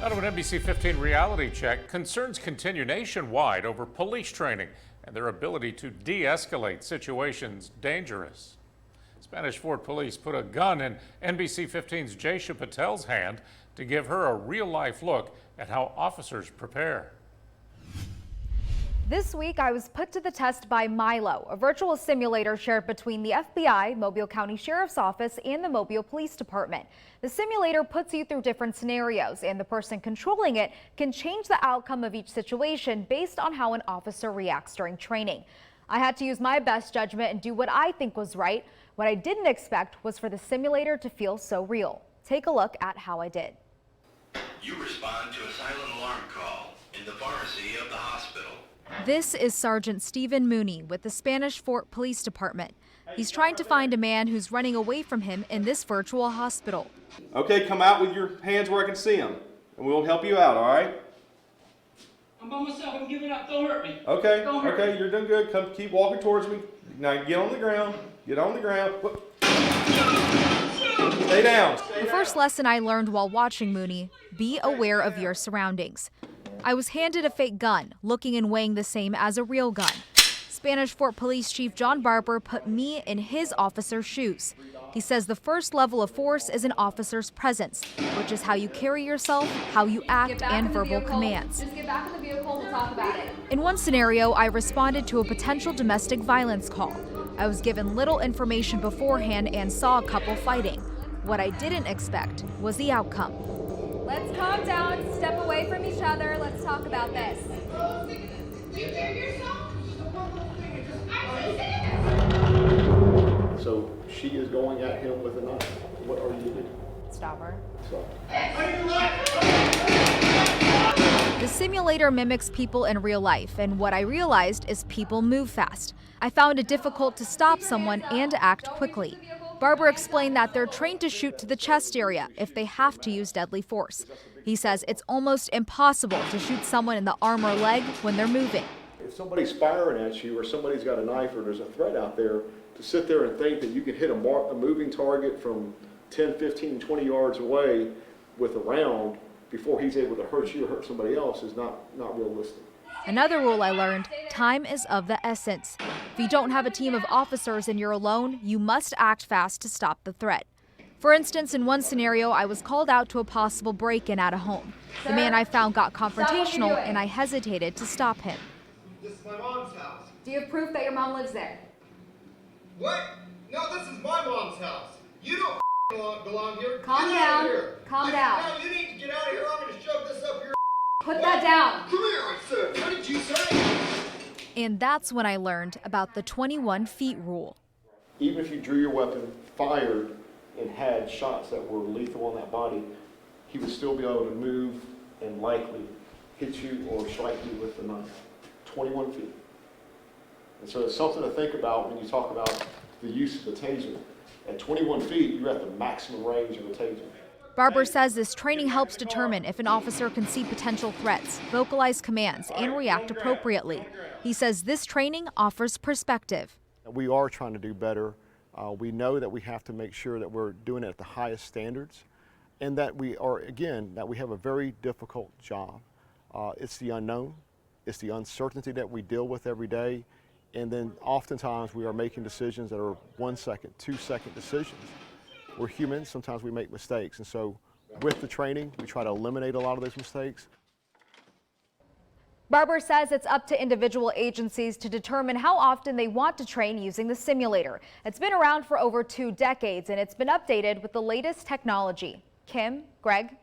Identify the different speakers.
Speaker 1: Out of an NBC 15 reality check, concerns continue nationwide over police training and their ability to de-escalate situations dangerous. Spanish Fort Police put a gun in NBC 15's Jaysha Patel's hand to give her a real-life look at how officers prepare.
Speaker 2: This week, I was put to the test by Milo, a virtual simulator shared between the FBI, Mobile County Sheriff's Office, and the Mobile Police Department. The simulator puts you through different scenarios, and the person controlling it can change the outcome of each situation based on how an officer reacts during training. I had to use my best judgment and do what I think was right. What I didn't expect was for the simulator to feel so real. Take a look at how I did.
Speaker 3: You respond to a silent alarm call in the pharmacy of the hospital.
Speaker 2: This is Sergeant Stephen Mooney with the Spanish Fort Police Department. He's trying to find a man who's running away from him in this virtual hospital.
Speaker 4: Okay, come out with your hands where I can see them, and we'll help you out, all right?
Speaker 5: I'm by myself. I'm giving up. Don't hurt me.
Speaker 4: Okay,
Speaker 5: Don't hurt me.
Speaker 4: you're doing good. Come, keep walking towards me. Now get on the ground. Get on the ground. Stay down.
Speaker 2: The first lesson I learned while watching Mooney: be aware of your surroundings. I was handed a fake gun, looking and weighing the same as a real gun. Spanish Fort Police Chief John Barber put me in his officer's shoes. He says the first level of force is an officer's presence, which is how you carry yourself, how you act, and verbal commands.
Speaker 6: Just get back in the vehicle, we'll talk about it.
Speaker 2: In one scenario, I responded to a potential domestic violence call. I was given little information beforehand and saw a couple fighting. What I didn't expect was the outcome.
Speaker 6: Let's calm down, step away from each other, let's talk about this.
Speaker 7: So she is going at him with a knife. What are you doing?
Speaker 6: Stop her.
Speaker 7: So.
Speaker 2: The simulator mimics people in real life, and what I realized is people move fast. I found it difficult to stop someone and act quickly. Barber explained that they're trained to shoot to the chest area if they have to use deadly force. He says it's almost impossible to shoot someone in the arm or leg when they're moving.
Speaker 7: If somebody's firing at you or somebody's got a knife or there's a threat out there, to sit there and think that you can hit a moving target from 10, 15, 20 yards away with a round before he's able to hurt you or hurt somebody else is not realistic.
Speaker 2: Another rule I learned: time is of the essence. If you don't have a team of officers and you're alone, you must act fast to stop the threat. For instance, in one scenario, I was called out to a possible break-in at a home. The man I found got confrontational, and I hesitated to stop him.
Speaker 8: This is my mom's house.
Speaker 6: Do you have proof that your mom lives there?
Speaker 8: What? No, this is my mom's house. You don't belong here.
Speaker 6: Calm
Speaker 8: Get out
Speaker 6: down.
Speaker 8: of here.
Speaker 6: Calm down.
Speaker 8: No, you need to get out of here. I'm going to shove this up your.
Speaker 6: Put that down.
Speaker 8: Come here, I said. What did you say?
Speaker 2: And that's when I learned about the 21 feet rule.
Speaker 7: Even if you drew your weapon, fired, and had shots that were lethal on that body, he would still be able to move and likely hit you or strike you with the knife. 21 feet. And so it's something to think about when you talk about the use of the taser. At 21 feet, you're at the maximum range of a taser.
Speaker 2: Barber says this training helps determine if an officer can see potential threats, vocalize commands, and react appropriately. He says this training offers perspective.
Speaker 7: We are trying to do better. We know that we have to make sure that we're doing it at the highest standards and that we have a very difficult job. It's the unknown, it's the uncertainty that we deal with every day, and then oftentimes we are making decisions that are 1 second, 2 second decisions. We're humans, sometimes we make mistakes, and so with the training, we try to eliminate a lot of those mistakes.
Speaker 2: Barber says it's up to individual agencies to determine how often they want to train using the simulator. It's been around for over 2 decades, and it's been updated with the latest technology. Kim, Greg.